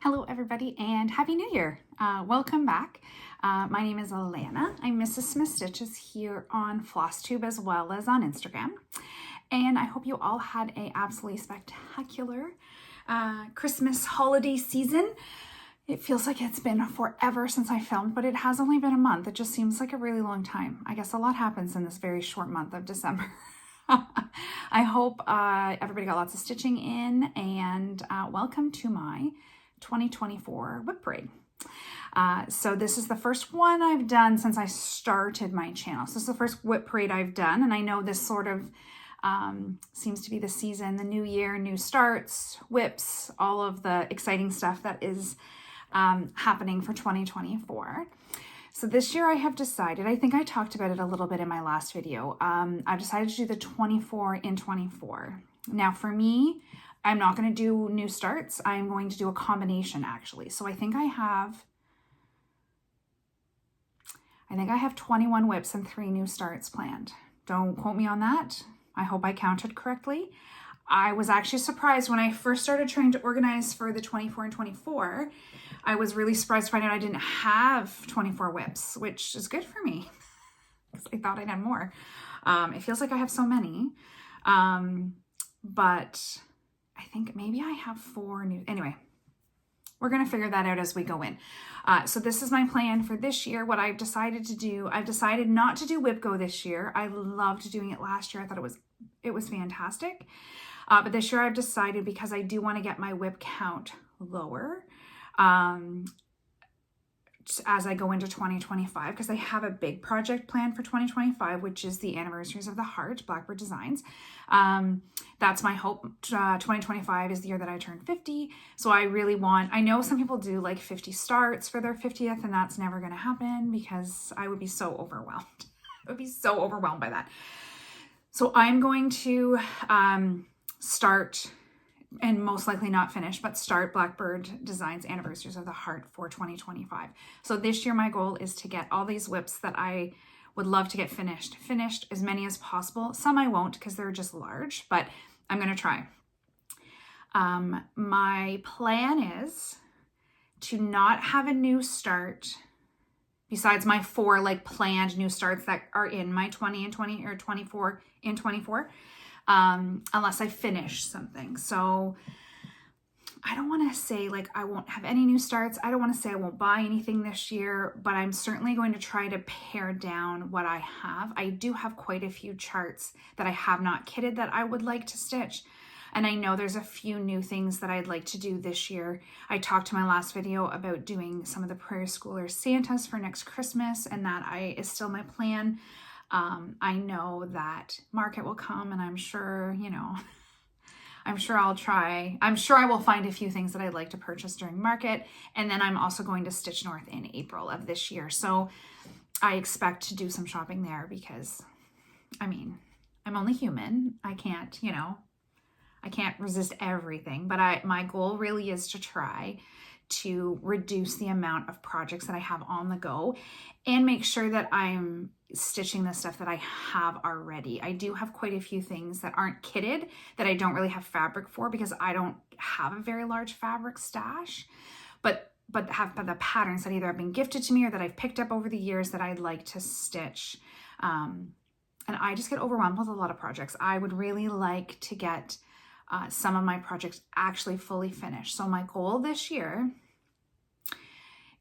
Hello everybody and Happy New Year. Welcome back. My name is Alana. I'm Mrs.SmithStitches here on FlossTube as well as on Instagram. And I hope you all had a absolutely spectacular Christmas holiday season. It feels like it's been forever since I filmed, but it has only been a month. It just seems like a really long time. I guess a lot happens in this very short month of December. I hope everybody got lots of stitching in, and welcome to my 2024 WIP Parade. So this is the first one I've done since I started my channel. So this is the first WIP Parade I've done, and I know this sort of seems to be the season, the new year, new starts, WIPs, all of the exciting stuff that is happening for 2024. So this year I have decided, I think I talked about it a little bit in my last video, I've decided to do the 24 in 24. Now for me, I'm not going to do new starts. I'm going to do a combination actually. So I think I have 21 WIPs and 3 new starts planned. Don't quote me on that. I hope I counted correctly. I was actually surprised when I first started trying to organize for the 24 and 24. I was really surprised to find out I didn't have 24 WIPs, which is good for me because I thought I'd have more. It feels like I have so many, but I think maybe I have 4 new. Anyway, we're going to figure that out as we go in. So this is my plan for this year. What I've decided to do, I've decided not to do WIP Go this year. I loved doing it last year. I thought it was fantastic. But this year I've decided, because I do want to get my WIP count lower as I go into 2025, because I have a big project planned for 2025, which is the Anniversaries of the Heart, Blackbird Designs. That's my hope. 2025 is the year that I turn 50. So I really want, I know some people do like 50 starts for their 50th, and that's never going to happen because I would be so overwhelmed. I would be so overwhelmed by that. So I'm going to start, and most likely not finish, but start Blackbird Designs Anniversaries of the Heart for 2025. So this year my goal is to get all these WIPs that I would love to get finished, as many as possible. Some I won't because they're just large, but I'm going to try. My plan is to not have a new start besides my 4 like planned new starts that are in my 20 and 20 or 24 in 24. Unless I finish something. So I don't want to say like I won't have any new starts. I don't want to say I won't buy anything this year, but I'm certainly going to try to pare down what I have. I do have quite a few charts that I have not kitted that I would like to stitch. And I know there's a few new things that I'd like to do this year. I talked to my last video about doing some of the Prairie Schooler Santas for next Christmas, and that is still my plan. I know that market will come, and I'm sure, I'm sure I'll try. I'm sure I will find a few things that I'd like to purchase during market. And then I'm also going to Stitch North in April of this year. So I expect to do some shopping there because, I mean, I'm only human. I can't, I can't resist everything. But my goal really is to try to reduce the amount of projects that I have on the go and make sure that I'm stitching the stuff that I have already. I do have quite a few things that aren't kitted that I don't really have fabric for because I don't have a very large fabric stash, but have the patterns that either have been gifted to me or that I've picked up over the years that I'd like to stitch. And I just get overwhelmed with a lot of projects. I would really like to get some of my projects actually fully finished. So my goal this year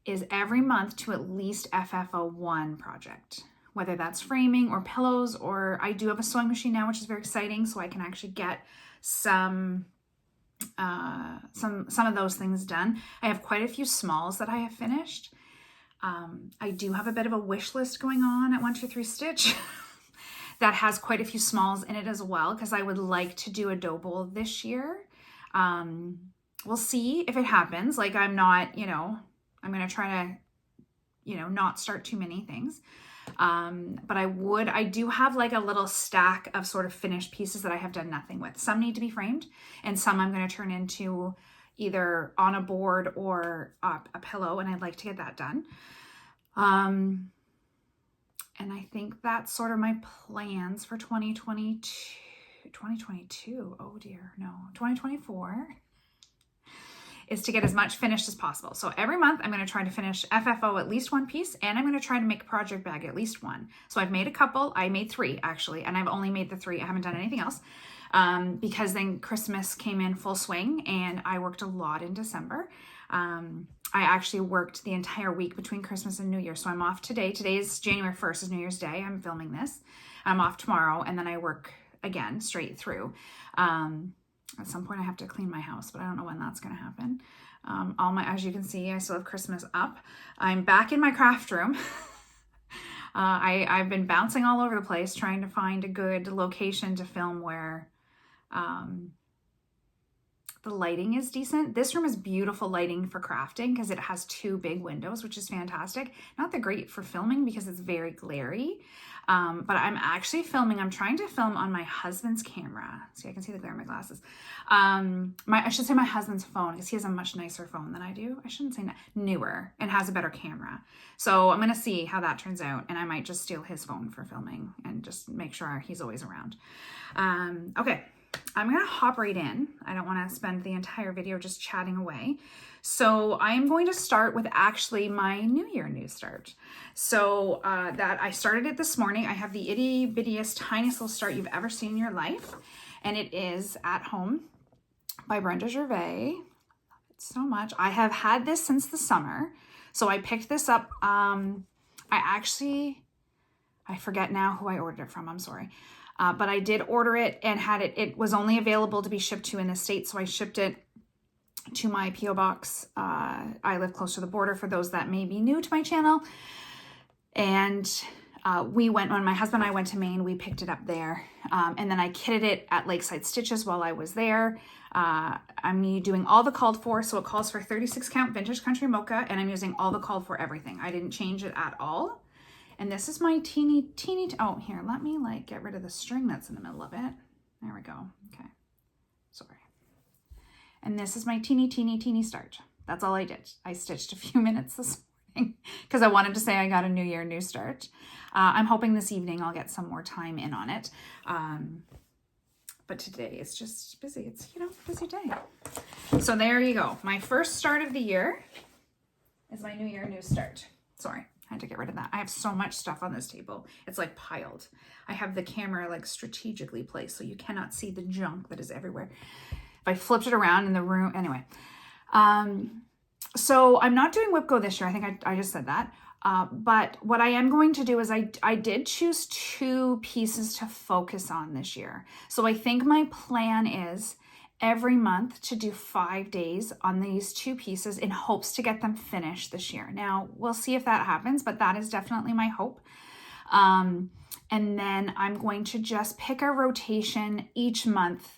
is every month to at least FFO 1 project, whether that's framing or pillows, or I do have a sewing machine now, which is very exciting. So I can actually get some of those things done. I have quite a few smalls that I have finished. I do have a bit of a wish list going on at 123 Stitch that has quite a few smalls in it as well, because I would like to do a dough bowl this year. We'll see if it happens. Like I'm not, I'm going to try to, not start too many things. But I do have like a little stack of sort of finished pieces that I have done nothing with. Some need to be framed, and some I'm going to turn into either on a board or a pillow, and I'd like to get that done. And I think that's sort of my plans for 2022. Oh dear, no, 2024. is to get as much finished as possible. So every month I'm going to try to finish FFO at least one piece, and I'm going to try to make a project bag at least one. So I've made a couple. I made 3 actually, and I've only made the 3. I haven't done anything else because then Christmas came in full swing and I worked a lot in December. I actually worked the entire week between Christmas and New Year. So I'm off today. Today is January 1st is New Year's Day. I'm filming this. I'm off tomorrow, and then I work again straight through. At some point I have to clean my house, but I don't know when that's going to happen. As you can see, I still have Christmas up. I'm back in my craft room. I've been bouncing all over the place trying to find a good location to film where the lighting is decent. This room is beautiful lighting for crafting because it has 2 big windows, which is fantastic. Not that great for filming because it's very glary. But I'm actually filming. I'm trying to film on my husband's camera. See, I can see the glare in my glasses. I should say my husband's phone because he has a much nicer phone than I do. I shouldn't say newer and has a better camera. So I'm going to see how that turns out. And I might just steal his phone for filming and just make sure he's always around. Okay. I'm going to hop right in. I don't want to spend the entire video just chatting away. So I'm going to start with actually my New Year new start. So that I started it this morning. I have the itty bittiest, tiniest little start you've ever seen in your life. And it is At Home by Brenda Gervais. I love it so much. I have had this since the summer. So I picked this up. I forget now who I ordered it from. I'm sorry. But I did order it and had it. It was only available to be shipped to in the States. So I shipped it to my P.O. box. I live close to the border for those that may be new to my channel. And when my husband and I went to Maine, we picked it up there. And then I kitted it at Lakeside Stitches while I was there. I'm doing all the called for. So it calls for 36 count vintage country mocha. And I'm using all the called for everything. I didn't change it at all. And this is my teeny, oh, here, let me get rid of the string that's in the middle of it. There we go. Okay. Sorry. And this is my teeny start. That's all I did. I stitched a few minutes this morning because I wanted to say I got a New Year, new start. I'm hoping this evening I'll get some more time in on it. But today it's just busy. It's, busy day. So there you go. My first start of the year is my New Year, new start. Sorry. I had to get rid of that. I have so much stuff on this table. It's piled. I have the camera strategically placed so you cannot see the junk that is everywhere. If I flipped it around in the room, anyway. So I'm not doing WIP Go this year. I think I just said that. But what I am going to do is I did choose 2 pieces to focus on this year. So I think my plan is every month to do 5 days on these 2 pieces in hopes to get them finished this year. Now, we'll see if that happens, but that is definitely my hope. And then I'm going to just pick a rotation each month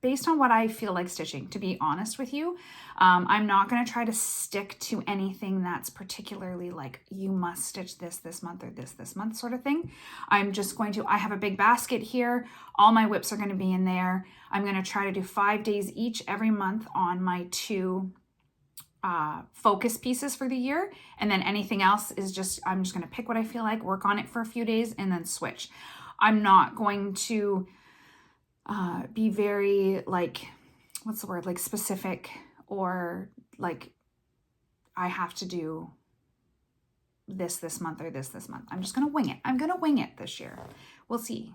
based on what I feel like stitching, to be honest with you. I'm not going to try to stick to anything that's particularly you must stitch this month or this month sort of thing. I'm just going to, I have a big basket here. All my WIPs are going to be in there. I'm going to try to do 5 days each every month on my 2 focus pieces for the year. And then anything else is I'm just going to pick what I feel like, work on it for a few days and then switch. I'm not going to be very what's the word, specific or I have to do this month or this month. I'm just going to wing it. I'm going to wing it this year. We'll see.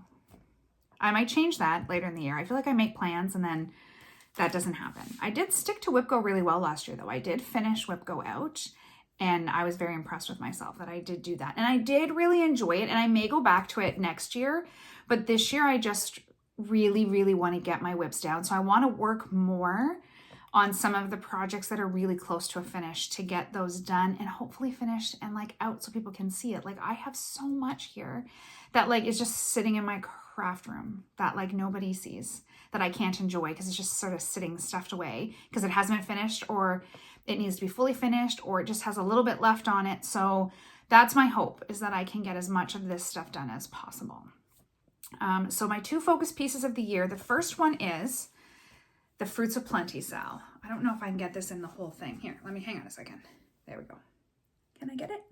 I might change that later in the year. I feel like I make plans and then that doesn't happen. I did stick to WIP Go really well last year though. I did finish WIP Go out and I was very impressed with myself that I did do that. And I did really enjoy it and I may go back to it next year, but this year I just really want to get my WIPs down. So I want to work more on some of the projects that are really close to a finish to get those done and hopefully finished and out so people can see it. I have so much here that is just sitting in my craft room that nobody sees, that I can't enjoy because it's just sort of sitting stuffed away because it hasn't been finished or it needs to be fully finished or it just has a little bit left on it. So that's my hope, is that I can get as much of this stuff done as possible. So my 2 focus pieces of the year, the first one is the Fruits of Plenty Sal. I don't know if I can get this in the whole thing. Here, let me hang on a second. There we go. Can I get it?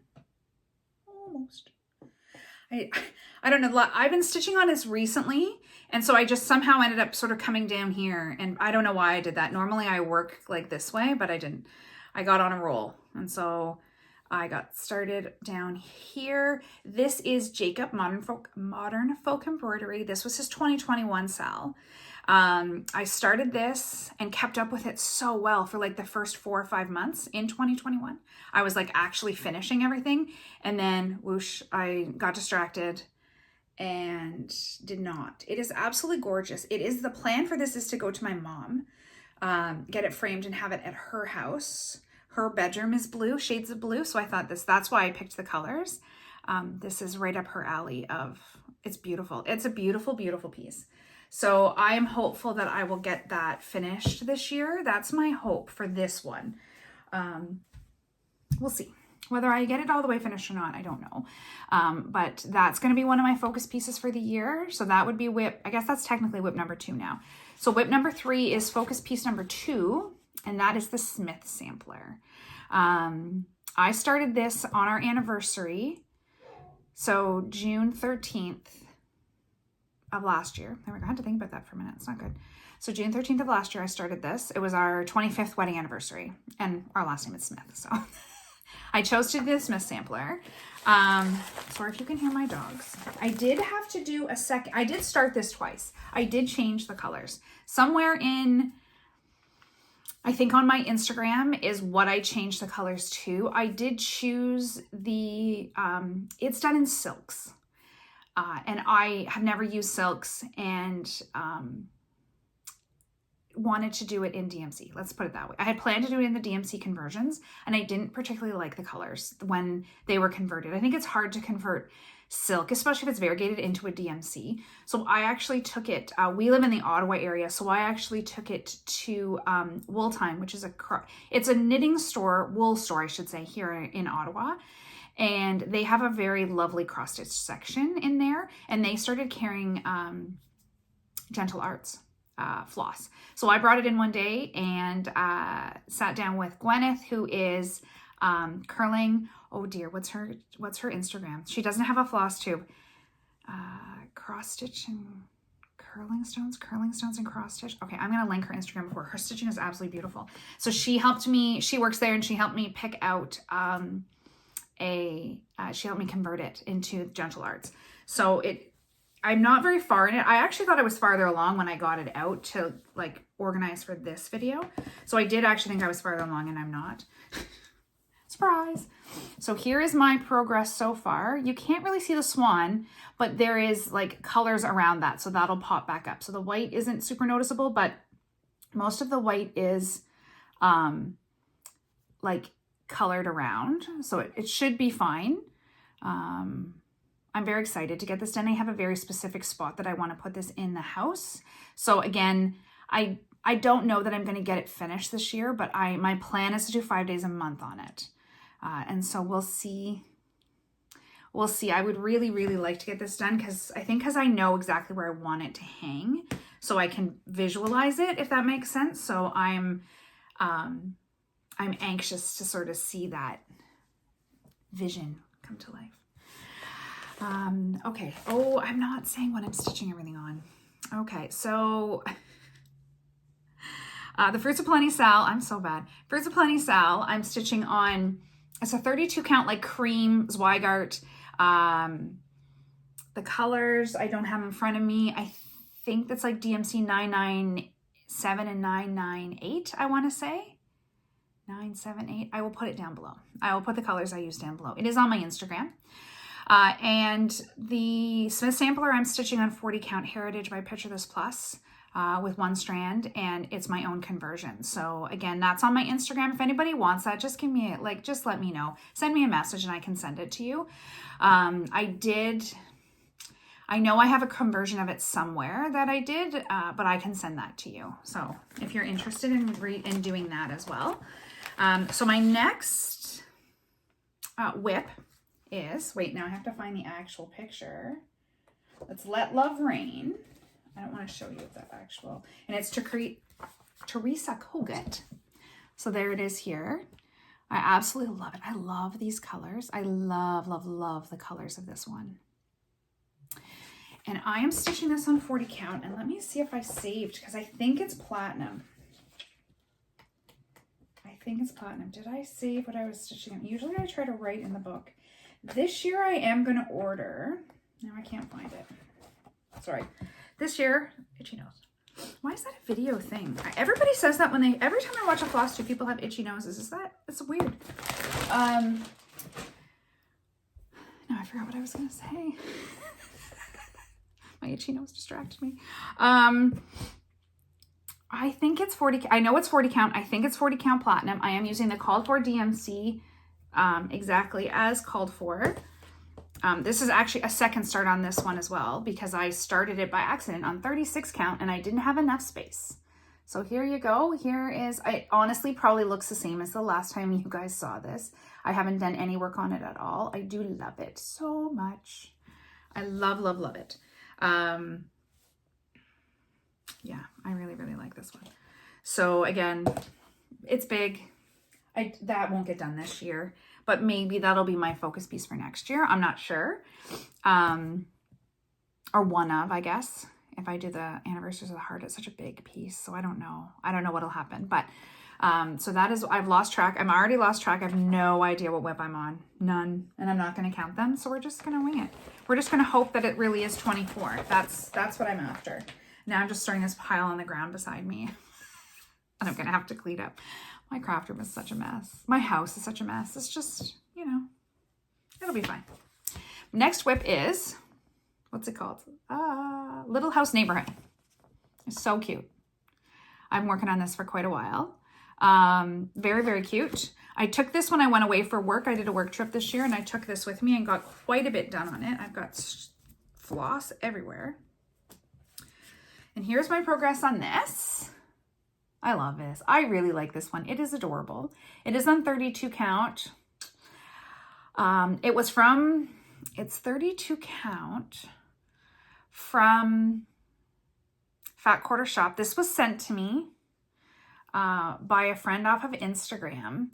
Almost. I don't know. I've been stitching on this recently, and so I just somehow ended up sort of coming down here, and I don't know why I did that. Normally I work like this way, but I didn't. I got on a roll, and so I got started down here. This is Jacob Modern Folk Embroidery. This was his 2021 sal. I started this and kept up with it so well for like the first 4 or 5 months in 2021. I was like actually finishing everything, and then whoosh, I got distracted and did not. It is absolutely gorgeous. It is, the plan for this is to go to my mom, get it framed and have it at her house. Her bedroom is blue, shades of blue. So I thought that's why I picked the colors. This is right up her alley it's beautiful. It's a beautiful, beautiful piece. So I am hopeful that I will get that finished this year. That's my hope for this one. We'll see. Whether I get it all the way finished or not, I don't know. But that's going to be one of my focus pieces for the year. So that would be WIP. I guess that's technically WIP number 2 now. So WIP number 3 is focus piece number 2, and that is the Smith sampler. I started this on our anniversary. So June 13th of last year. There we go. I had to think about that for a minute. It's not good. So June 13th of last year, I started this. It was our 25th wedding anniversary, and our last name is Smith. So I chose to do the Smith sampler. Sorry if you can hear my dogs. I did have to do I did start this twice. I did change the colors. Somewhere in, I think on my Instagram is what I changed the colors to. I did choose it's done in silks. And I have never used silks and wanted to do it in DMC. Let's put it that way. I had planned to do it in the DMC conversions, and I didn't particularly like the colors when they were converted. I think it's hard to convert silk, especially if it's variegated, into a DMC. So I actually took it, we live in the Ottawa area, so I actually took it to Wool Time, which is it's a knitting store, wool store, I should say, here in Ottawa. And they have a very lovely cross-stitch section in there. And they started carrying Gentle Arts floss. So I brought it in one day and sat down with Gwyneth, who is curling. Oh dear, what's her Instagram? She doesn't have a floss tube. Cross-stitch and curling stones and cross-stitch. Okay, I'm going to link her Instagram before. Her stitching is absolutely beautiful. So she helped me. She works there, and she helped me pick out she helped me convert it into Gentle Arts. So I'm not very far in it. I actually thought I was farther along when I got it out to like organize for this video. So I did actually think I was farther along, and I'm not. Surprise. So here is my progress so far. You can't really see the swan, but there is like colors around that. So that'll pop back up. So the white isn't super noticeable, but most of the white is like colored around, so it should be fine. I'm very excited to get this done. I have a very specific spot that I want to put this in the house. So again, I don't know that I'm going to get it finished this year, but my plan is to do 5 days a month on it. And so we'll see. I would really, really like to get this done because I know exactly where I want it to hang, so I can visualize it, if that makes sense. So I'm anxious to sort of see that vision come to life. Okay. Oh, I'm not saying when I'm stitching everything on. Okay. So the Fruits of Plenty sal, I'm so bad. Fruits of Plenty sal, I'm stitching on, it's a 32 count, like cream Zweigart. The colors I don't have in front of me. I think that's like DMC 997 and 998, I want to say. 978. I will put it down below. I will put the colors I use down below. It is on my Instagram. And the Smith sampler, I'm stitching on 40 count Heritage by Picture This Plus with 1 strand, and it's my own conversion. So again, that's on my Instagram. If anybody wants that, just give me just let me know. Send me a message and I can send it to you. I know I have a conversion of it somewhere that I did, but I can send that to you. So if you're interested in doing that as well. So my next WIP is, wait, now I have to find the actual picture. Let's Let Love Rain. I don't want to show you the actual, and it's Teresa Kogut. So there it is here. I absolutely love it. I love these colors. I love, love, love the colors of this one. And I am stitching this on 40 count, and let me see if I saved, because I think it's platinum. I think it's platinum. Did I save what I was stitching? Usually I try to write in the book. This year I am going to order. Now I can't find it. Sorry. This year, itchy nose. Why is that a video thing? Everybody says that when every time I watch a floss tube, people have itchy noses. It's weird. No, I forgot what I was going to say. My itchy nose distracted me. I think it's 40. I know it's 40 count. I think it's 40 count platinum. I am using the called for DMC exactly as called for. This is actually a second start on this one as well, because I started it by accident on 36 count and I didn't have enough space. So here you go. Here is, it honestly probably looks the same as the last time you guys saw this. I haven't done any work on it at all. I do love it so much. I love, love, love it. Yeah, I really, really like this one. So again, it's big. That won't get done this year, but maybe that'll be my focus piece for next year. I'm not sure. Or one of, I guess, if I do the Anniversaries of the Heart, it's such a big piece. So I don't know. I don't know what'll happen, but, so that is, I've lost track. I'm already lost track. I have no idea what WIP I'm on. None. And I'm not going to count them. So we're just going to wing it. We're just going to hope that it really is 24. That's what I'm after. Now I'm just starting this pile on the ground beside me. And I'm going to have to clean up. My craft room is such a mess. My house is such a mess. It's just, you know, it'll be fine. Next WIP is, what's it called? Little House Neighborhood. It's so cute. I've been working on this for quite a while. Very, very cute. I took this when I went away for work. I did a work trip this year and I took this with me and got quite a bit done on it. I've got floss everywhere. And here's my progress on this. I love this. I really like this one. It is adorable. It is on 32 count. It's 32 count from Fat Quarter Shop. This was sent to me by a friend off of Instagram.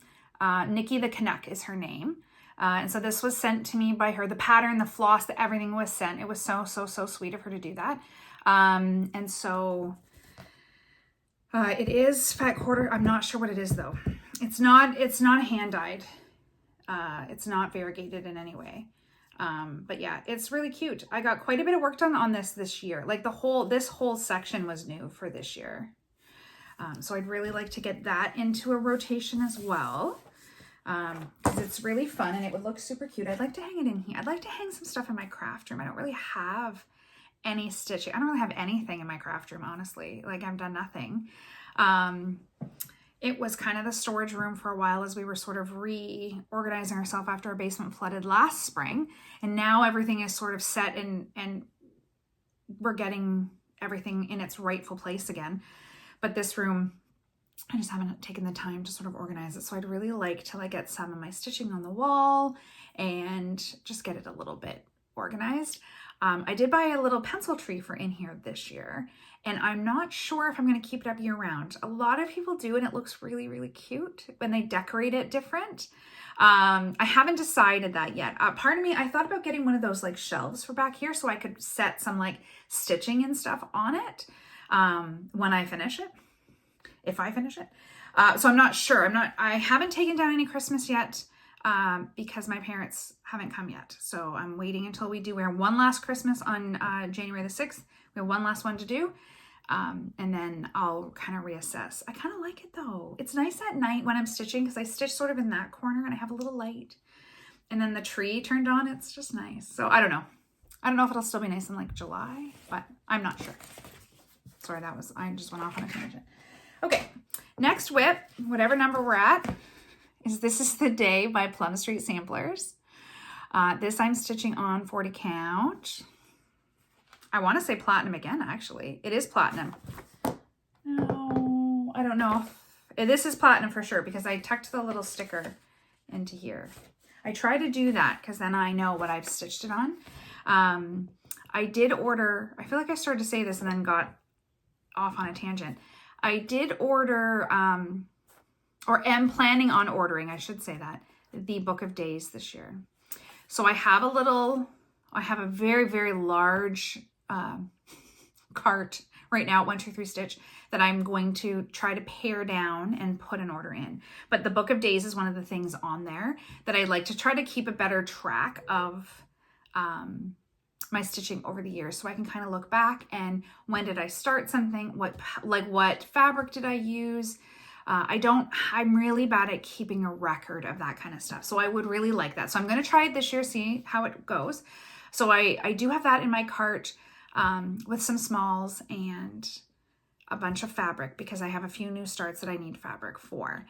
Nikki the Canuck is her name. And so this was sent to me by her. The pattern, the floss, everything was sent. It was so, so, so sweet of her to do that. And so it is Fat Quarter. I'm not sure what it is though. It's not hand-dyed. It's not variegated in any way. But yeah, it's really cute. I got quite a bit of work done on this year. Like this whole section was new for this year. So I'd really like to get that into a rotation as well. Because it's really fun and it would look super cute. I'd like to hang it in here. I'd like to hang some stuff in my craft room. I don't really have any stitching. I don't really have anything in my craft room, honestly. Like I've done nothing. It was kind of the storage room for a while as we were sort of reorganizing ourselves after our basement flooded last spring. And now everything is sort of set and we're getting everything in its rightful place again. But this room, I just haven't taken the time to sort of organize it. So I'd really like to get some of my stitching on the wall and just get it a little bit organized. I did buy a little pencil tree for in here this year, and I'm not sure if I'm going to keep it up year round. A lot of people do, and it looks really, really cute when they decorate it different. I haven't decided that yet. Part of me, I thought about getting one of those shelves for back here so I could set some stitching and stuff on it when I finish it, if I finish it. So I'm not sure. I haven't taken down any Christmas yet. Because my parents haven't come yet. So I'm waiting until we do. We have one last Christmas on January the 6th. We have one last one to do. And then I'll kind of reassess. I kind of like it though. It's nice at night when I'm stitching because I stitch sort of in that corner and I have a little light. And then the tree turned on. It's just nice. So I don't know. I don't know if it'll still be nice in July, but I'm not sure. Sorry, I just went off on a tangent. Okay, next WIP, whatever number we're at, This is the Day by Plum Street Samplers. This I'm stitching on 40 count. I want to say platinum again, actually. It is platinum. No, I don't know. This is platinum for sure because I tucked the little sticker into here. I try to do that because then I know what I've stitched it on. I did order, I feel like I started to say this and then got off on a tangent. I did order, or am planning on ordering, I should say that, the Book of Days this year. So I have a very, very large cart right now at 123 Stitch that I'm going to try to pare down and put an order in. But the Book of Days is one of the things on there that I like to try to keep a better track of my stitching over the years, so I can kind of look back and when did I start something, what fabric did I use. I'm really bad at keeping a record of that kind of stuff, so I would really like that. So I'm going to try it this year, see how it goes. So I do have that in my cart with some smalls and a bunch of fabric because I have a few new starts that I need fabric for.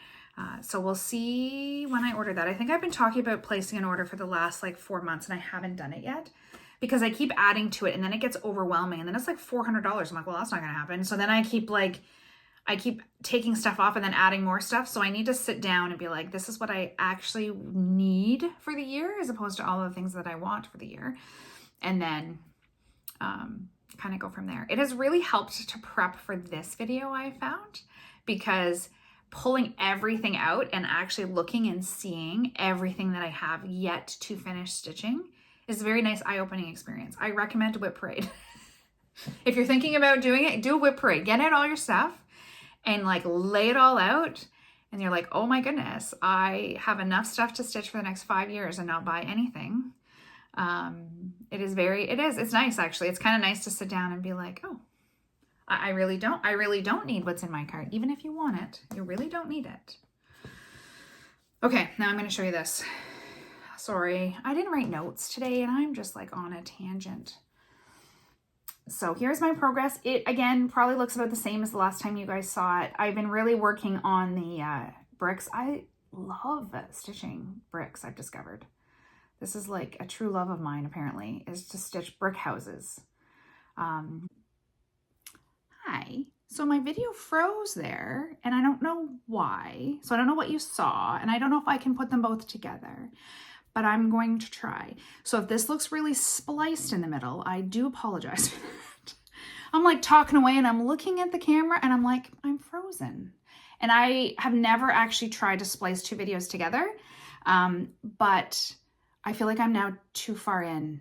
So we'll see when I order that. I think I've been talking about placing an order for the last like 4 months and I haven't done it yet because I keep adding to it and then it gets overwhelming and then it's like $400. I'm like, well, that's not going to happen. So then I keep taking stuff off and then adding more stuff. So I need to sit down and be like, this is what I actually need for the year as opposed to all of the things that I want for the year. And then kind of go from there. It has really helped to prep for this video, I found, because pulling everything out and actually looking and seeing everything that I have yet to finish stitching is a very nice eye-opening experience. I recommend WIP Parade. If you're thinking about doing it, do a WIP Parade. Get out all your stuff and like lay it all out. And you're like, oh my goodness, I have enough stuff to stitch for the next 5 years and not buy anything. It's nice actually. It's kind of nice to sit down and be like, oh, I really don't need what's in my cart. Even if you want it, you really don't need it. Okay, now I'm going to show you this. Sorry, I didn't write notes today and I'm just like on a tangent. So here's my progress. It again probably looks about the same as the last time you guys saw it. I've been really working on the bricks. I love stitching bricks, I've discovered. This is like a true love of mine, apparently, is to stitch brick houses. Hi. So my video froze there, and I don't know why. So I don't know what you saw, and I don't know if I can put them both together, but I'm going to try. So if this looks really spliced in the middle, I do apologize for that. I'm like talking away, and I'm looking at the camera, and I'm like, I'm frozen. And I have never actually tried to splice two videos together, but I feel like I'm now too far in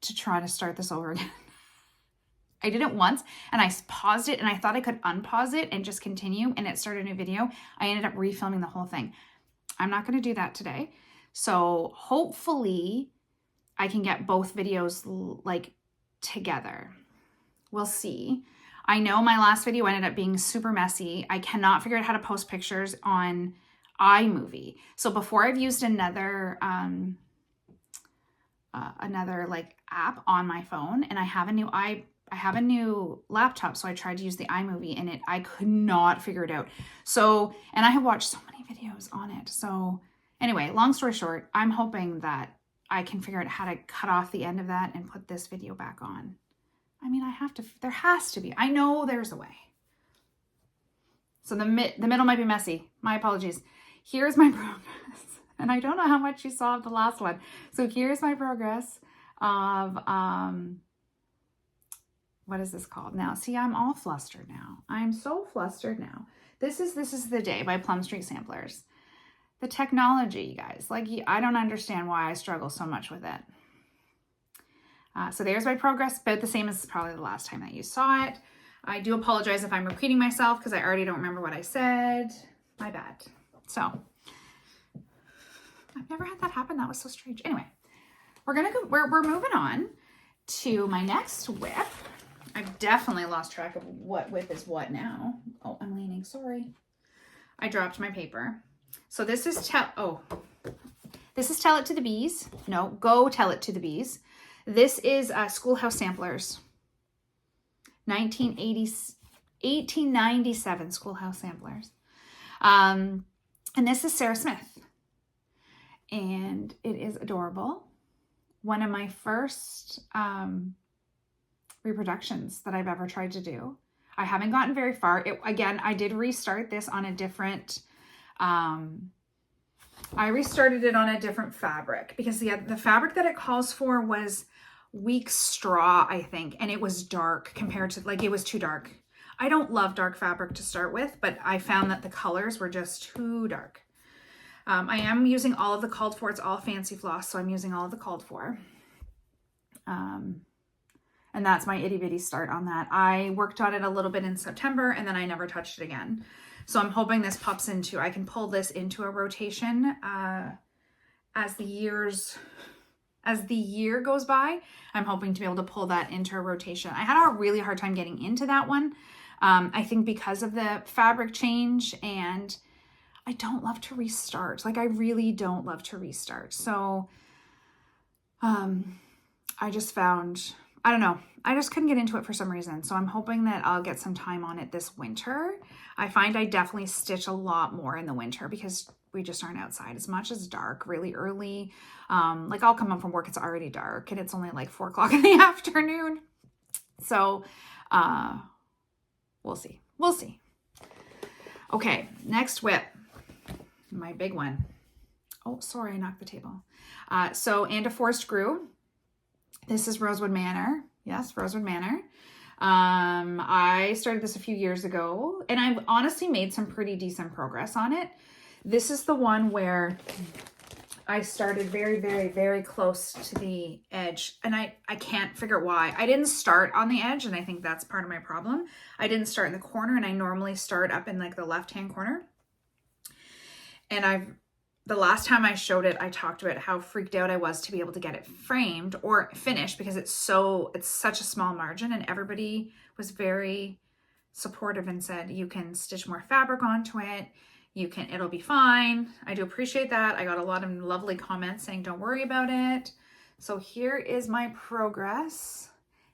to try to start this over again. I did it once and I paused it and I thought I could unpause it and just continue and it started a new video. I ended up refilming the whole thing. I'm not going to do that today. So hopefully I can get both videos like together. We'll see. I know my last video ended up being super messy. I cannot figure out how to post pictures on iMovie. So before I've used another like app on my phone, and I have a new laptop, so I tried to use the iMovie and I could not figure it out. So, and I have watched so many videos on it. So anyway, long story short, I'm hoping that I can figure out how to cut off the end of that and put this video back on. I mean, there has to be. I know there's a way. So the middle might be messy. My apologies. Here's my progress. And I don't know how much you saw of the last one. So here's my progress of, what is this called now? See, I'm all flustered now. I'm so flustered now. This is the Day by Plum Street Samplers. The technology, you guys, like I don't understand why I struggle so much with it. So there's my progress, about the same as probably the last time that you saw it. I do apologize if I'm repeating myself because I already don't remember what I said. My bad. So I've never had that happen. That was so strange. Anyway, we're moving on to my next WIP. I've definitely lost track of what WIP is what now. Oh, I'm leaning, sorry. I dropped my paper. So this is Tell It to the Bees. No, Go Tell It to the Bees. This is Schoolhouse Samplers. 1897 Schoolhouse Samplers. And this is Sarah Smith. And it is adorable. One of my first reproductions that I've ever tried to do. I haven't gotten very far. Again, I did restart this on a different, I restarted it on a different fabric because the fabric that it calls for was weak straw, I think. And it was dark compared to, like, it was too dark. I don't love dark fabric to start with, but I found that the colors were just too dark. I am using all of the called for. It's all fancy floss, so I'm using all of the called for. And that's my itty bitty start on that. I worked on it a little bit in September and then I never touched it again. So I'm hoping this pops into, I can pull this into a rotation as the year goes by. I'm hoping to be able to pull that into a rotation. I had a really hard time getting into that one. I think because of the fabric change, and I don't love to restart. Like I really don't love to restart. So I just found, I don't know, I just couldn't get into it for some reason. So I'm hoping that I'll get some time on it this winter. I find I definitely stitch a lot more in the winter because we just aren't outside as much. It's dark really early. Like I'll come home from work, it's already dark and it's only like 4 o'clock in the afternoon. So we'll see. We'll see. Okay, next WIP. My big one. Oh, sorry, I knocked the table. So And a Forest Grew. This is Rosewood Manor. Yes, Rosewood Manor. I started this a few years ago and I've honestly made some pretty decent progress on it. This is the one where I started very, very, very close to the edge and I can't figure out why. I didn't start on the edge and I think that's part of my problem. I didn't start in the corner and I normally start up in like the left-hand corner. And the last time I showed it, I talked about how freaked out I was to be able to get it framed or finished because it's such a small margin, and everybody was very supportive and said, you can stitch more fabric onto it. It'll be fine. I do appreciate that. I got a lot of lovely comments saying, don't worry about it. So here is my progress,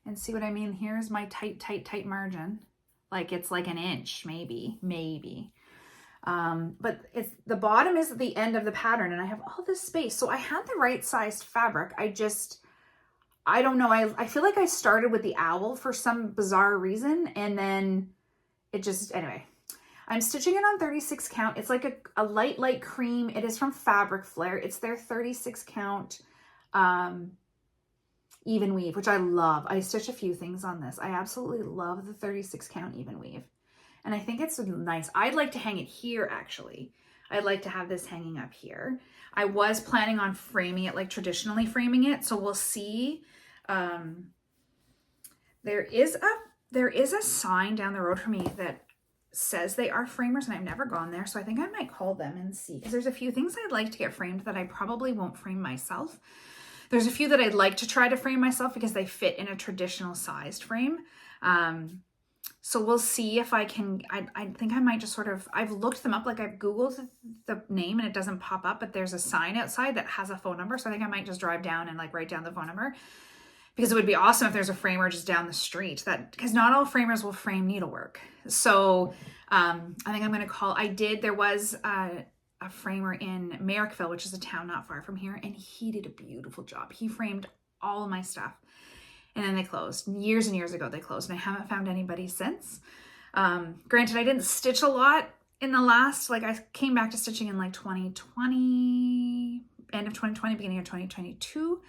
and see what I mean? Here's my tight, tight, tight margin. Like it's like an inch, maybe. But the bottom is at the end of the pattern and I have all this space. So I had the right sized fabric. I don't know. I feel like I started with the owl for some bizarre reason. And then it just, anyway, I'm stitching it on 36 count. It's like a light cream. It is from Fabric Flare. It's their 36 count, even weave, which I love. I stitch a few things on this. I absolutely love the 36 count even weave. And I think it's nice. I'd like to hang it here, actually. I'd like to have this hanging up here. I was planning on framing it, like traditionally framing it. So we'll see. There is a sign down the road for me that says they are framers, and I've never gone there. So I think I might call them and see, because there's a few things I'd like to get framed that I probably won't frame myself. There's a few that I'd like to try to frame myself because they fit in a traditional sized frame. So we'll see if I can, I think I might just sort of, I've looked them up, like I've Googled the name and it doesn't pop up, but there's a sign outside that has a phone number. So I think I might just drive down and like write down the phone number, because it would be awesome if there's a framer just down the street, because not all framers will frame needlework. So I think I'm going to call, there was a framer in Merrickville, which is a town not far from here, and he did a beautiful job. He framed all of my stuff. And then they closed. Years and years ago they closed, and I haven't found anybody since. Granted, I didn't stitch a lot in the last, like I came back to stitching in like 2020, end of 2020, beginning of 2022.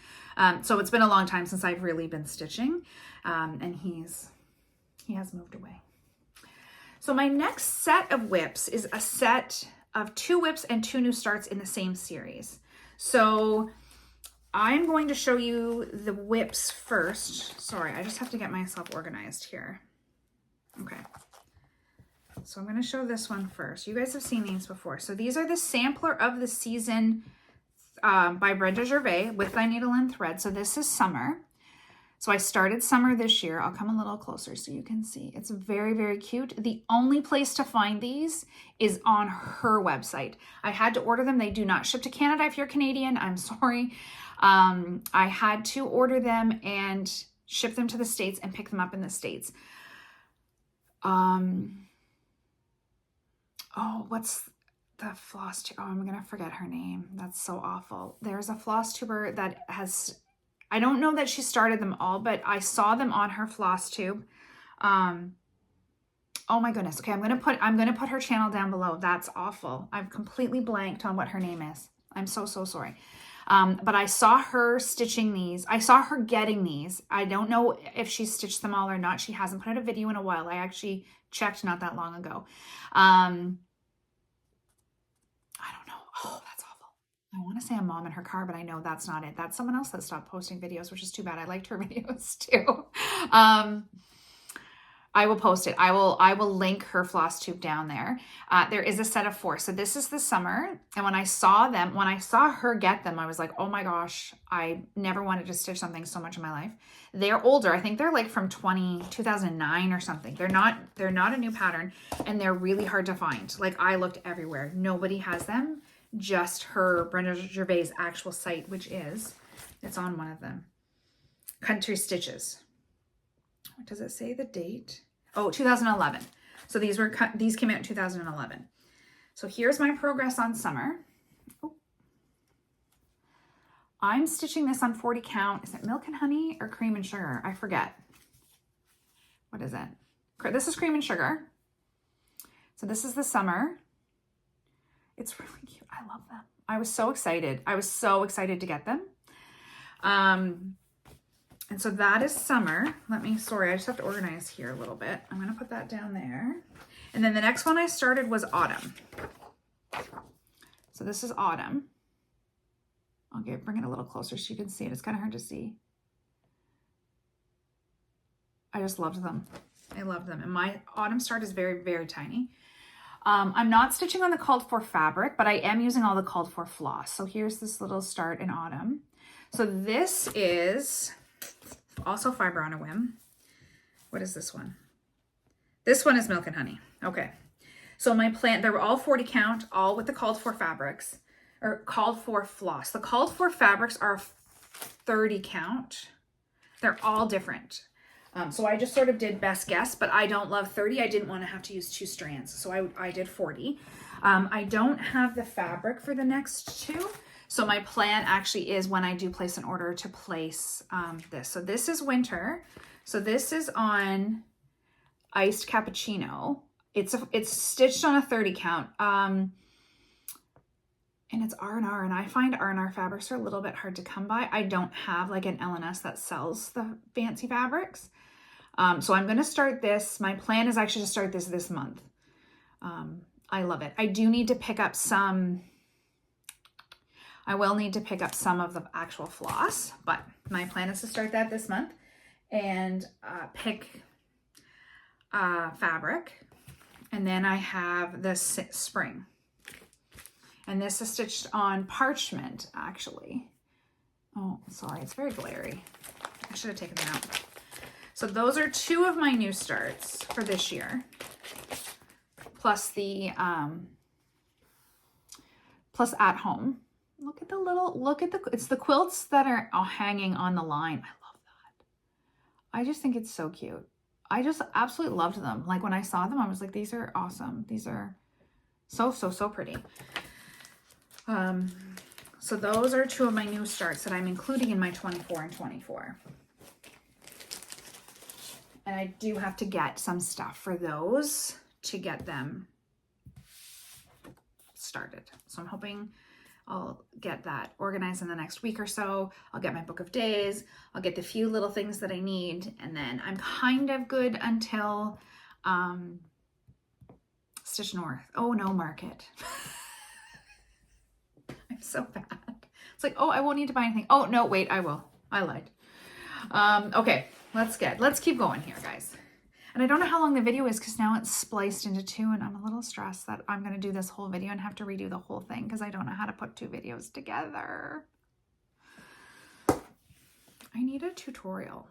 So it's been a long time since I've really been stitching. And he has moved away. So my next set of WIPs is a set of 2 WIPs and 2 new starts in the same series. So I'm going to show you the WIPs first. Sorry, I just have to get myself organized here. Okay. So I'm going to show this one first. You guys have seen these before. So these are the Sampler of the Season by Brenda Gervais with Thy Needle and Thread. So this is summer. So I started summer this year. I'll come a little closer so you can see. It's very, very cute. The only place to find these is on her website. I had to order them. They do not ship to Canada if you're Canadian. I'm sorry. I had to order them and ship them to the States and pick them up in the States. Oh, what's the FlossTuber? Oh, I'm going to forget her name. That's so awful. There's a FlossTuber that has, I don't know that she started them all, but I saw them on her FlossTube. Oh my goodness. Okay. I'm going to put her channel down below. That's awful. I've completely blanked on what her name is. I'm so sorry. But I saw her stitching these. I saw her getting these. I don't know if she stitched them all or not. She hasn't put out a video in a while. I actually checked not that long ago. I don't know. Oh, that's awful. I want want to say a mom in her car, but I know that's not it. That's someone else that stopped posting videos, which is too bad. I liked her videos too. I will post it. I will link her FlossTube down there. There is a set of 4. So this is the summer. And when I saw her get them, I was like, oh my gosh, I never wanted to stitch something so much in my life. They're older. I think they're like from 2009 or something. They're not a new pattern, and they're really hard to find. Like, I looked everywhere. Nobody has them. Just her Brenda Gervais actual site, which is, it's on one of them. Country Stitches. What does it say, the date? Oh, 2011. So these came out in 2011. So here's my progress on summer. Oh. I'm stitching this on 40 count. Is it milk and honey or cream and sugar? I forget. What is it? This is cream and sugar. So this is the summer. It's really cute. I love them. I was so excited. I was so excited to get them. And so that is summer. Sorry, I just have to organize here a little bit. I'm going to put that down there. And then the next one I started was autumn. So this is autumn. Okay, bring it a little closer so you can see it. It's kind of hard to see. I just loved them. I love them. And my autumn start is very, very tiny. I'm not stitching on the called for fabric, but I am using all the called for floss. So here's this little start in autumn. So this is also fiber on a whim. What is this one? This one is milk and honey. Okay. So my plant, they were all 40 count, all with the called for fabrics, or called for floss. The called for fabrics are 30 count. They're all different. So I just sort of did best guess, but I don't love 30. I didn't want to have to use 2 strands. So I did 40. I don't have the fabric for the next 2. So my plan actually is, when I do place an order, to place this. So this is winter. So this is on iced cappuccino. It's stitched on a 30 count. And it's R&R, and I find R&R fabrics are a little bit hard to come by. I don't have like an LNS that sells the fancy fabrics. So I'm going to start this. My plan is actually to start this month. I love it. I do need to pick up some. I will need to pick up some of the actual floss, but my plan is to start that this month and pick fabric. And then I have this spring. And this is stitched on parchment, actually. Oh, sorry, it's very glary. I should have taken them out. So those are 2 of my new starts for this year. Plus the, plus at home. Look at it's the quilts that are hanging on the line. I love that. I just think it's so cute. I just absolutely loved them. Like, when I saw them, I was like, these are awesome. These are so, so, so pretty. So those are 2 of my new starts that I'm including in my 24 and 24. And I do have to get some stuff for those to get them started. So I'm hoping I'll get that organized in the next week or so. I'll get my book of days. I'll get the few little things that I need. And then I'm kind of good until Stitch North. Oh no, Market. I'm so bad. It's like, oh, I won't need to buy anything. Oh no, wait, I will. I lied. Okay, let's keep going here, guys. And I don't know how long the video is because now it's spliced into 2, and I'm a little stressed that I'm going to do this whole video and have to redo the whole thing because I don't know how to put 2 videos together. I need a tutorial.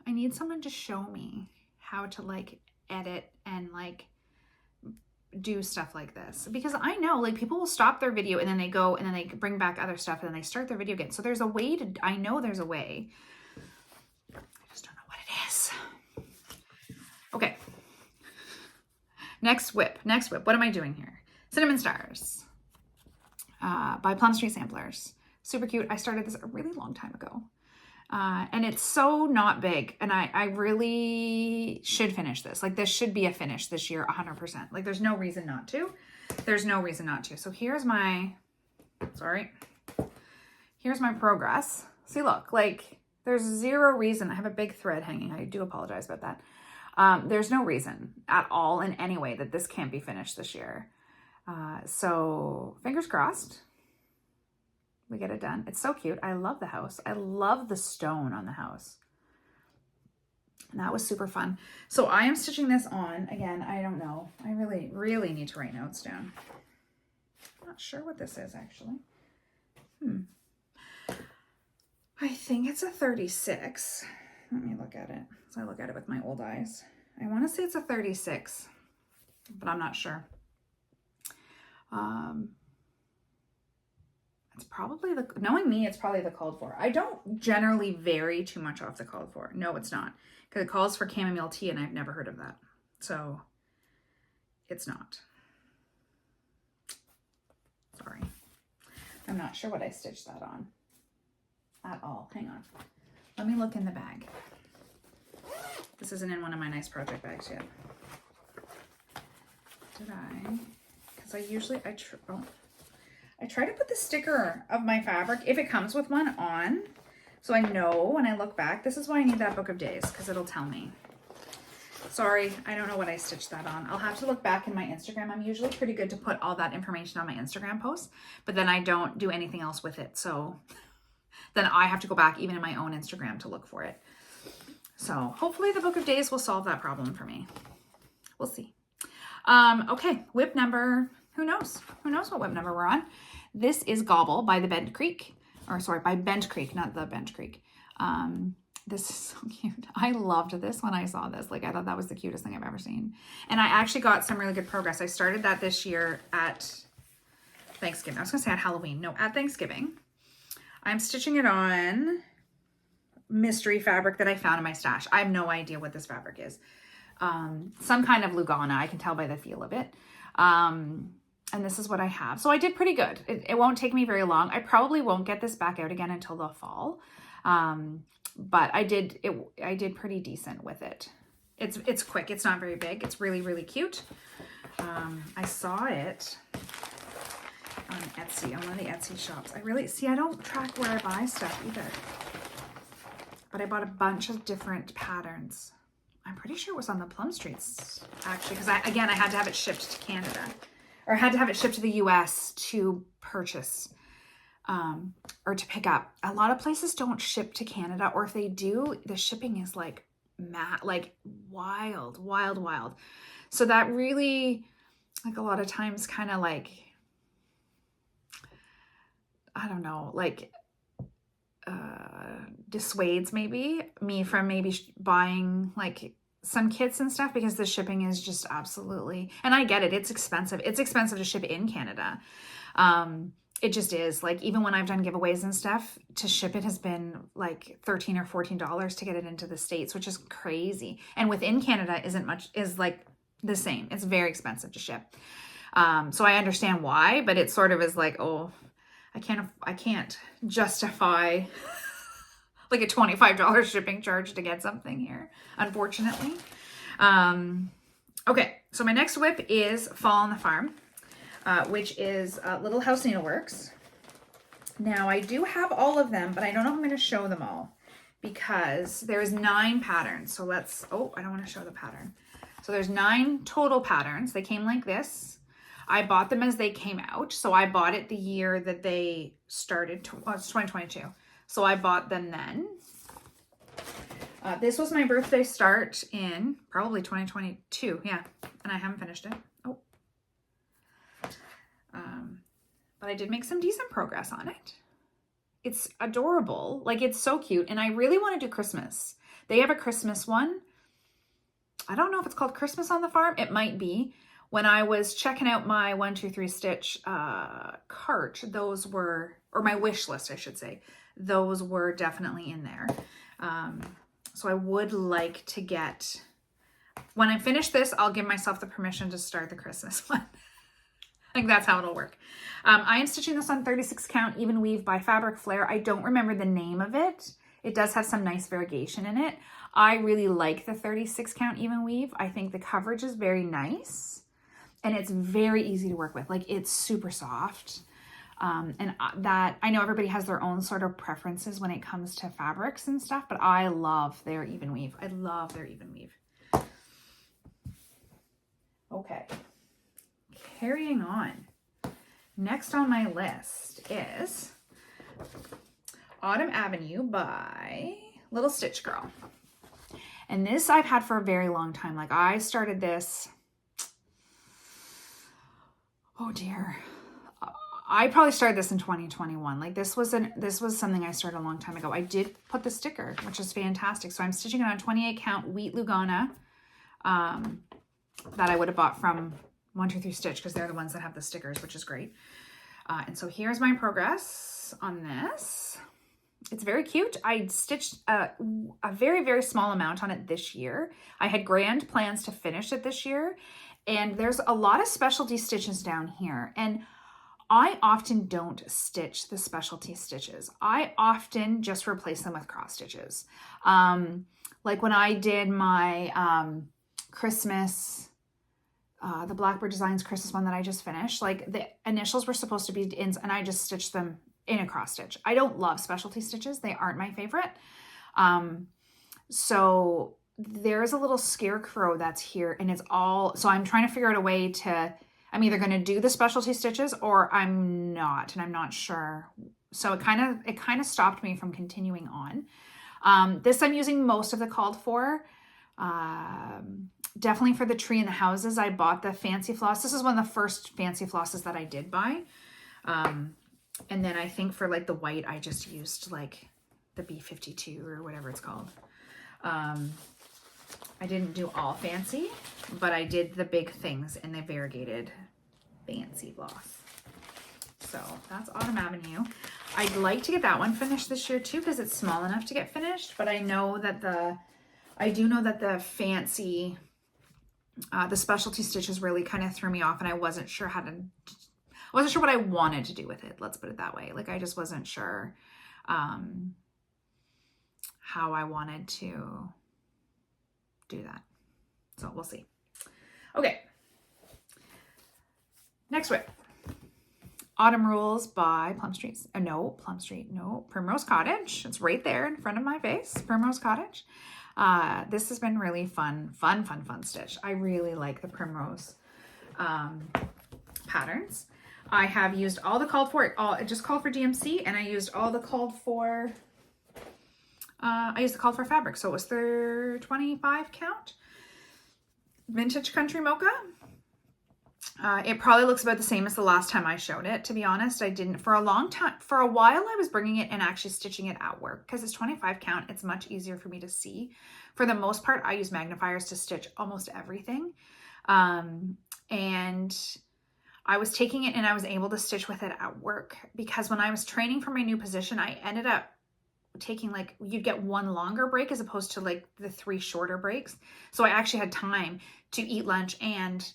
I need someone to show me how to like edit and like do stuff like this, because I know like people will stop their video and then they go and then they bring back other stuff and then they start their video again. So there's a way to, I know there's a way. I just don't know what it is. Okay. Next WIP. What am I doing here? Cinnamon Stars by Plum Street Samplers. Super cute. I started this a really long time ago. And it's so not big. And I really should finish this. Like, this should be a finish this year, 100%. Like, there's no reason not to. There's no reason not to. So here's my, here's my progress. See, look, like, there's 0 reason. I have a big thread hanging. I do apologize about that. There's no reason at all in any way that this can't be finished this year. So fingers crossed. we get it done. It's so cute. I love the house. I love the stone on the house. And that was super fun. So I am stitching this on. Again, I don't know. I really, really need to write notes down. I'm not sure what this is actually. I think it's a 36. Let me look at it. So I look at it with my old eyes. I want to say it's a 36, but I'm not sure. It's probably the, knowing me, it's probably the called for. I don't generally vary too much off the called for. No, it's not. Because it calls for chamomile tea and I've never heard of that. So it's not. Sorry. I'm not sure what I stitched that on at all. Hang on. Let me look in the bag. This isn't in one of my nice project bags yet. Did I? Because I usually, I try to put the sticker of my fabric, if it comes with one, on. So I know when I look back. This is why I need that book of days, because it'll tell me. Sorry, I don't know what I stitched that on. I'll have to look back in my Instagram. I'm usually pretty good to put all that information on my Instagram posts, but then I don't do anything else with it. So then I have to go back even in my own Instagram to look for it. So hopefully the book of days will solve that problem for me. We'll see. Okay, WIP number, who knows? Who knows what WIP number we're on? This is Gobble by the Bent Creek, or sorry, by Bent Creek, not the Bent Creek. This is so cute. I loved this when I saw this. Like, I thought that was the cutest thing I've ever seen. And I actually got some really good progress. I started that this year at Thanksgiving. I was gonna say at Halloween. No, at Thanksgiving. I'm stitching it on mystery fabric that I found in my stash. I have no idea what this fabric is. Some kind of Lugana. I can tell by the feel of it. And this is what I have. So I did pretty good. It won't take me very long. I probably won't get this back out again until the fall. But I did pretty decent with it. It's quick. It's not very big. It's really, really cute. I saw it on Etsy, on one of the Etsy shops. I don't track where I buy stuff either. But I bought a bunch of different patterns. I'm pretty sure it was on the Plum Streets, actually, because I had to have it shipped to Canada, or I had to have it shipped to the US to purchase, or to pick up. A lot of places don't ship to Canada, or if they do, the shipping is like wild, wild, wild. So that really, like, a lot of times kind of like, I don't know, like, dissuades me from maybe buying like some kits and stuff, because the shipping is just absolutely, and I get it, it's expensive. It's expensive to ship in Canada. It just is. Like, even when I've done giveaways and stuff, to ship it has been like $13 or $14 to get it into the States, which is crazy. And within Canada is like the same. It's very expensive to ship. So I understand why, but it sort of is like, oh, I can't justify like a $25 shipping charge to get something here, unfortunately. Okay, so my next WIP is Fall on the Farm, which is Little House Needleworks. Now, I do have all of them, but I don't know if I'm going to show them all because there's 9 patterns. So I don't want to show the pattern. So there's 9 total patterns. They came like this. I bought them as they came out. So I bought it the year that they started. It's 2022. So I bought them then. This was my birthday start in probably 2022. Yeah. And I haven't finished it. Oh. But I did make some decent progress on it. It's adorable. Like, it's so cute. And I really want to do Christmas. They have a Christmas one. I don't know if it's called Christmas on the Farm. It might be. When I was checking out my 1, 2, 3 stitch cart, those were, or my wish list, I should say, those were definitely in there. So I would like to get, when I finish this, I'll give myself the permission to start the Christmas one. I think that's how it'll work. I am stitching this on 36 count even weave by Fabric Flair. I don't remember the name of it. It does have some nice variegation in it. I really like the 36 count even weave. I think the coverage is very nice and it's very easy to work with. Like, it's super soft. And that, I know everybody has their own sort of preferences when it comes to fabrics and stuff, but I love their even weave. I love their even weave. Okay. Carrying on. Next on my list is Autumn Avenue by Little Stitch Girl. And this I've had for a very long time. Like I started this, oh dear. I probably started this in 2021. Like this was something I started a long time ago. I did put the sticker, which is fantastic. So I'm stitching it on 28 count wheat Lugana that I would have bought from 123 Stitch because they're the ones that have the stickers, which is great. And so here's my progress on this. It's very cute. I stitched a very, very small amount on it this year. I had grand plans to finish it this year. And there's a lot of specialty stitches down here. And I often don't stitch the specialty stitches. I often just replace them with cross stitches. Like when I did my Christmas, the Blackbird Designs Christmas one that I just finished, like the initials were supposed to be ins and I just stitched them in a cross stitch. I don't love specialty stitches. They aren't my favorite. So there's a little scarecrow that's here and it's all, so I'm trying to figure out a way to, I'm either going to do the specialty stitches or I'm not, and I'm not sure. So it kind of stopped me from continuing on. This I'm using most of the called for. Definitely for the tree and the houses, I bought the fancy floss. This is one of the first fancy flosses that I did buy. And then I think for like the white, I just used like the B52 or whatever it's called. I didn't do all fancy, but I did the big things in the variegated fancy floss. So that's Autumn Avenue. I'd like to get that one finished this year too, because it's small enough to get finished, but I know that I do know that the fancy, the specialty stitches really kind of threw me off and I wasn't sure what I wanted to do with it. Let's put it that way. Like I just wasn't sure how I wanted to do that. So we'll see. Okay. Next WIP. Autumn Rules by Primrose Cottage. It's right there in front of my face. Primrose Cottage. This has been really fun stitch. I really like the Primrose patterns. I have used all the called for, it just called for DMC, and I used all the called for, I used the called for fabric. So it was their 25 count Vintage Country Mocha. It probably looks about the same as the last time I showed it, to be honest. I didn't, for a while I was bringing it and actually stitching it at work because it's 25 count. It's much easier for me to see. For the most part, I use magnifiers to stitch almost everything. And I was taking it and I was able to stitch with it at work because when I was training for my new position, I ended up taking like, you'd get one longer break as opposed to like the 3 shorter breaks. So I actually had time to eat lunch and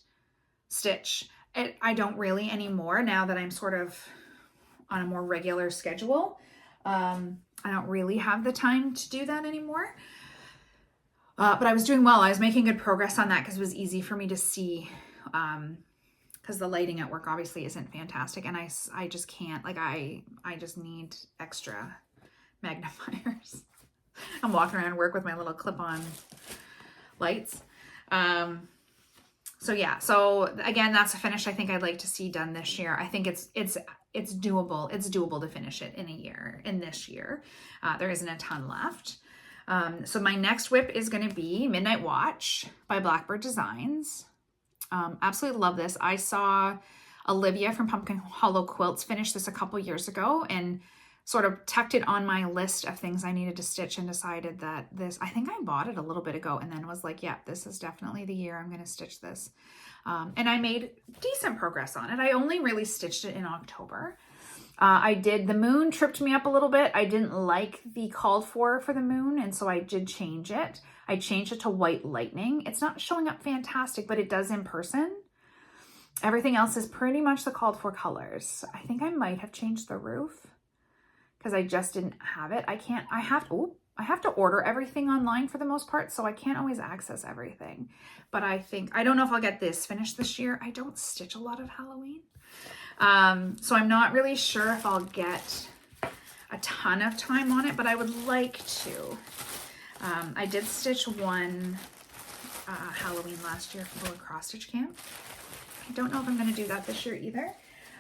stitch. I don't really anymore now that I'm sort of on a more regular schedule. I don't really have the time to do that anymore. But I was doing well. I was making good progress on that because it was easy for me to see because the lighting at work obviously isn't fantastic. And I just can't, like I just need extra magnifiers. I'm walking around work with my little clip-on lights. So yeah, so again, that's a finish I think I'd like to see done this year. I think it's doable. It's doable to finish it in this year. There isn't a ton left. So my next WIP is going to be Midnight Watch by Blackbird Designs. Absolutely love this. I saw Olivia from Pumpkin Hollow Quilts finish this a couple years ago and sort of tucked it on my list of things I needed to stitch and decided that I think I bought it a little bit ago and then was like, yeah, this is definitely the year I'm going to stitch this. And I made decent progress on it. I only really stitched it in October. The moon tripped me up a little bit. I didn't like the called for the moon, and so I did change it. I changed it to White Lightning. It's not showing up fantastic, but it does in person. Everything else is pretty much the called for colors. I think I might have changed the roof because I just didn't have it. I have to order everything online for the most part, so I can't always access everything. But I don't know if I'll get this finished this year. I don't stitch a lot of Halloween. So I'm not really sure if I'll get a ton of time on it, but I would like to. I did stitch one Halloween last year for the cross stitch camp. I don't know if I'm going to do that this year either.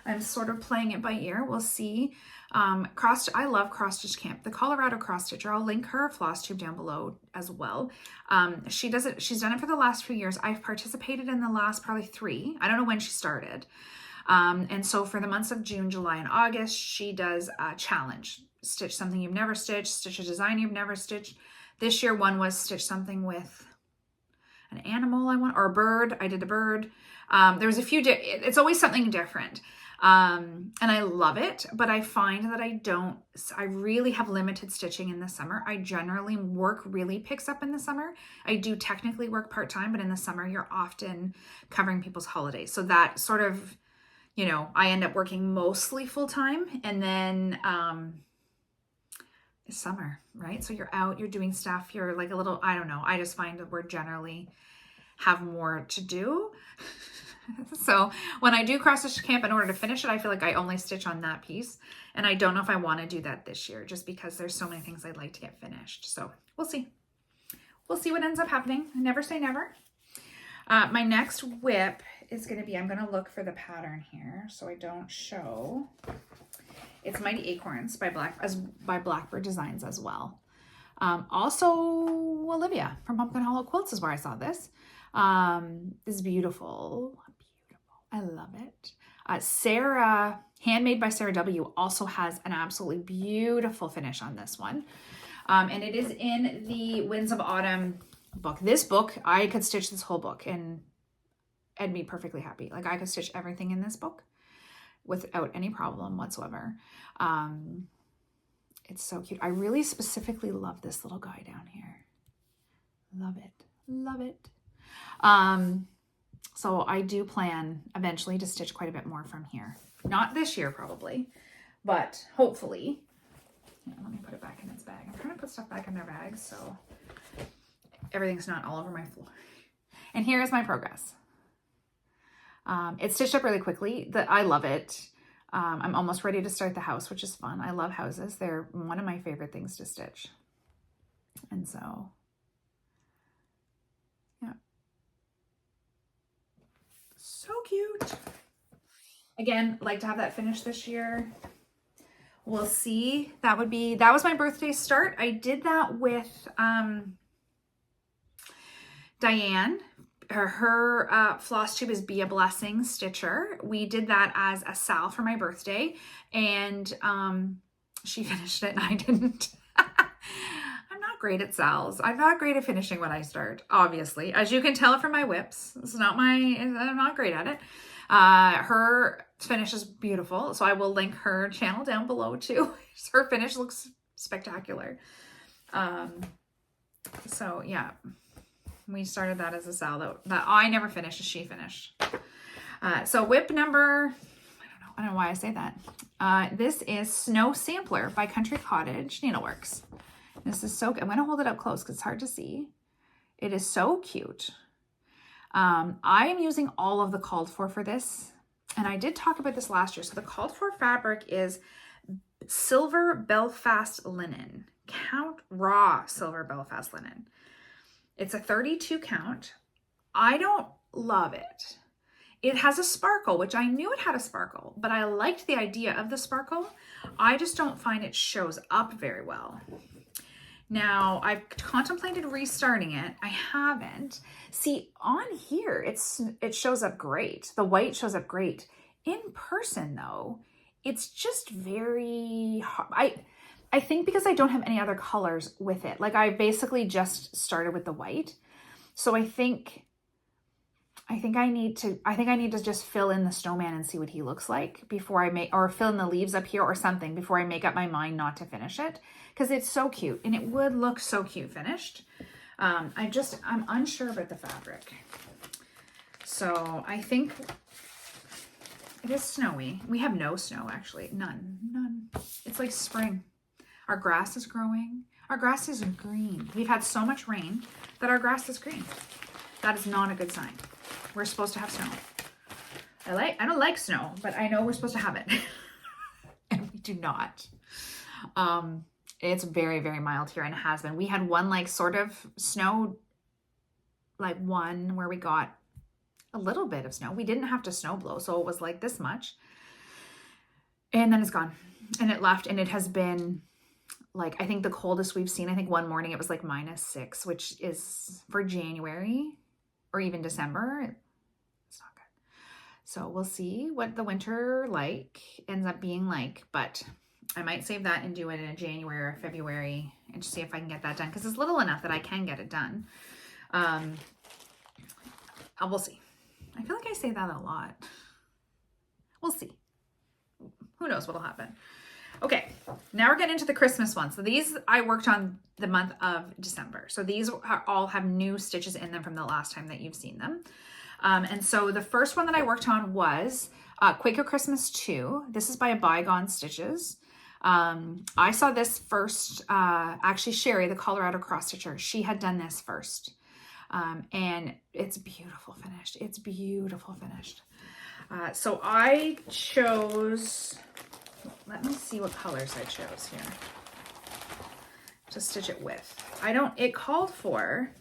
I'm sort of playing it by ear. We'll see. I love Cross Stitch Camp. The Colorado cross stitcher. I'll link her FlossTube down below as well. She does it. She's done it for the last few years. I've participated in the last probably 3. I don't know when she started. And so for the months of June, July, and August, she does a challenge. Stitch something you've never stitched. Stitch a design you've never stitched. This year one was stitch something with an animal or a bird. I did a bird. There was a few. It's always something different. And I love it, but I find that I really have limited stitching in the summer. I generally work really picks up in the summer. I do technically work part-time, but in the summer you're often covering people's holidays. So that sort of, you know, I end up working mostly full-time, and then, it's summer, right? So you're out, you're doing stuff, you're like a little, I don't know. I just find that we're generally have more to do. So when I do cross stitch camp, in order to finish it, I feel like I only stitch on that piece. And I don't know if I want to do that this year, just because there's so many things I'd like to get finished. So we'll see. We'll see what ends up happening. I never say never. My next WIP is going to be, I'm going to look for the pattern here so I don't show. It's Mighty Acorns by Blackbird Designs as well. Also, Olivia from Pumpkin Hollow Quilts is where I saw this. This is beautiful. I love it. Sarah, handmade by Sarah W, also has an absolutely beautiful finish on this one. And it is in the Winds of Autumn book. This book, I could stitch this whole book and be perfectly happy. Like I could stitch everything in this book without any problem whatsoever. It's so cute. I really specifically love this little guy down here. Love it. Love it. So I do plan eventually to stitch quite a bit more from here. Not this year probably, but hopefully. Yeah, let me put it back in its bag. I'm trying to put stuff back in their bags so everything's not all over my floor. And here is my progress. It's stitched up really quickly. I love it. I'm almost ready to start the house, which is fun. I love houses. They're one of my favorite things to stitch. And so, yeah. So cute. Again, like to have that finished this year. We'll see. That was my birthday start. I did that with Diane. Her FlossTube is Be a Blessing Stitcher. We did that as a sal for my birthday, and she finished it and I didn't. I'm not great at sals. I'm not great at finishing when I start, obviously. As you can tell from my whips, I'm not great at it. Her finish is beautiful, so I will link her channel down below too. Her finish looks spectacular. So yeah. We started that as a sal that I never finished, she finished. So WIP number, I don't know why I say that. This is Snow Sampler by Country Cottage Needleworks. This is so good. I'm going to hold it up close because it's hard to see. It is so cute. I am using all of the called for this. And I did talk about this last year. So the called for fabric is Silver Belfast Linen. Count Raw Silver Belfast Linen. It's a 32 count. I don't love it. It has a sparkle, which I knew it had a sparkle, but I liked the idea of the sparkle. I just don't find it shows up very well. Now, I've contemplated restarting it. I haven't. See, on here, it shows up great. The white shows up great. In person, though, it's just very hard. I think because I don't have any other colors with it. Like I basically just started with the white. So I think I need to just fill in the snowman and see what he looks like before or fill in the leaves up here or something before I make up my mind not to finish it. Because it's so cute and it would look so cute finished. I'm unsure about the fabric. So I think it is snowy. We have no snow actually, none. It's like spring. Our grass is growing. Our grass is green. We've had so much rain that our grass is green. That is not a good sign. We're supposed to have snow. I don't like snow, but I know we're supposed to have it. And we do not. It's very, very mild here and has been. We had one like sort of snow, like one where we got a little bit of snow. We didn't have to snow blow, so it was like this much. And then it's gone. And it left, and it has been like, I think the coldest we've seen, I think one morning it was like -6, which is for January or even December. It's not good. So we'll see what the winter ends up being like, but I might save that and do it in January or February and just see if I can get that done, because it's little enough that I can get it done. We'll see. I feel like I say that a lot. We'll see. Who knows what'll happen. Okay, now we're getting into the Christmas ones. So these I worked on the month of December. So these all have new stitches in them from the last time that you've seen them. And so the first one that I worked on was Quaker Christmas 2. This is by Bygone Stitches. I saw this first, actually Sherry, the Colorado cross stitcher, she had done this first. And it's beautiful finished. It's beautiful finished. So I chose, let me see what colors I chose here to stitch it with. It called for,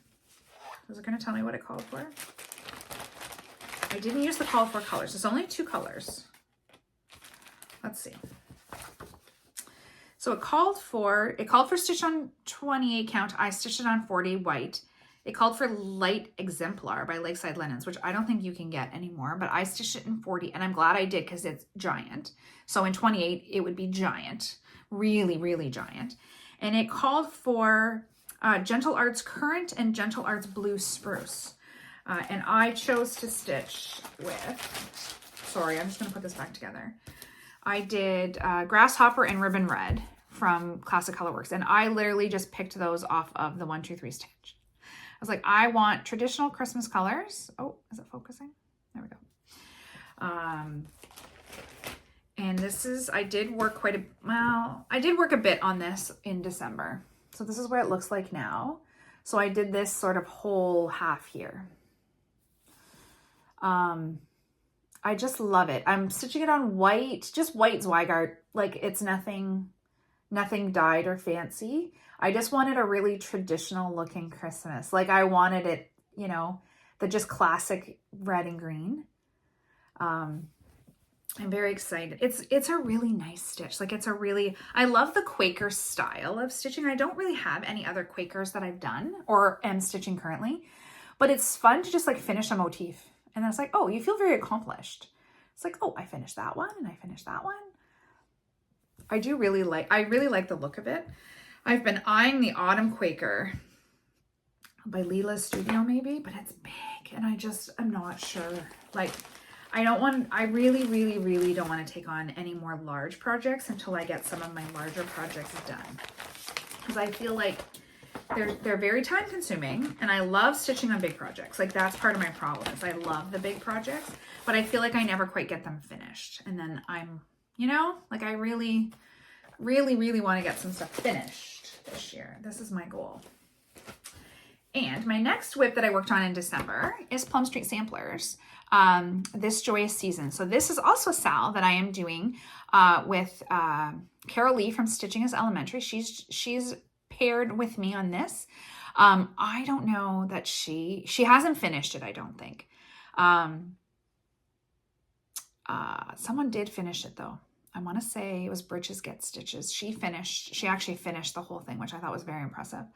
was it going to tell me what it called for? I didn't use the call for colors. It's only 2 colors. Let's see. So it called for stitch on 28 count. I stitched it on 40 white. It called for Light Exemplar by Lakeside Linens, which I don't think you can get anymore, but I stitched it in 40, and I'm glad I did because it's giant. So in 28, it would be giant, really, really giant. And it called for Gentle Arts Currant and Gentle Arts Blue Spruce. And I chose to stitch with, sorry, I'm just going to put this back together. I did Grasshopper and Ribbon Red from Classic Colorworks, and I literally just picked those off of the 1, 2, 3 stitch. I was like, I want traditional Christmas colors. Oh, is it focusing? There we go. And this is, I did work a bit on this in December. So this is what it looks like now. So I did this sort of whole half here. I just love it. I'm stitching it on white, just white Zweigart. Like it's nothing dyed or fancy. I just wanted a really traditional looking Christmas. Like I wanted it, you know, the just classic red and green. I'm very excited. It's a really nice stitch. Like I love the Quaker style of stitching. I don't really have any other Quakers that I've done or am stitching currently, but it's fun to just like finish a motif. And then it's like, oh, you feel very accomplished. It's like, oh, I finished that one and I finished that one. I really like the look of it. I've been eyeing the Autumn Quaker by Leela's Studio maybe, but it's big and I'm not sure. Like I really, really, really don't want to take on any more large projects until I get some of my larger projects done. Because I feel like they're very time consuming, and I love stitching on big projects. Like that's part of my problem is I love the big projects, but I feel like I never quite get them finished. And then I'm, you know, like I really, really, really want to get some stuff finished this year. This is my goal. And my next WIP that I worked on in December is Plum Street Samplers, This Joyous Season. So this is also Sal that I am doing with Carol Lee from Stitching is Elementary. She's paired with me on this. I don't know that she hasn't finished it, I don't think. Someone did finish it though. I want to say it was Britches Get Stitches. She actually finished the whole thing, which I thought was very impressive.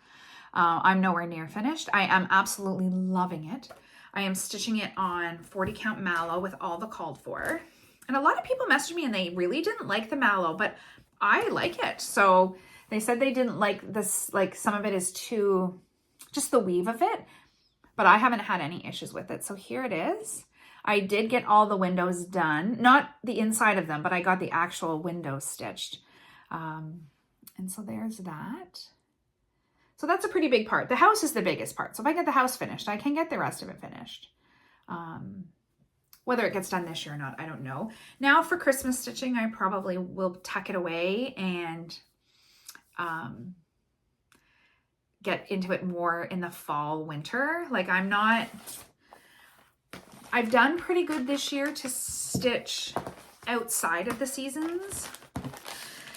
I'm nowhere near finished. I am absolutely loving it. I am stitching it on 40 count mallow with all the called for. And a lot of people messaged me and they really didn't like the mallow, but I like it. So they said they didn't like this, like some of it is too, just the weave of it, but I haven't had any issues with it. So here it is. I did get all the windows done, not the inside of them, but I got the actual windows stitched. And so there's that. So that's a pretty big part. The house is the biggest part. So if I get the house finished, I can get the rest of it finished. Whether it gets done this year or not, I don't know. Now for Christmas stitching, I probably will tuck it away and get into it more in the fall, winter. Like I've done pretty good this year to stitch outside of the seasons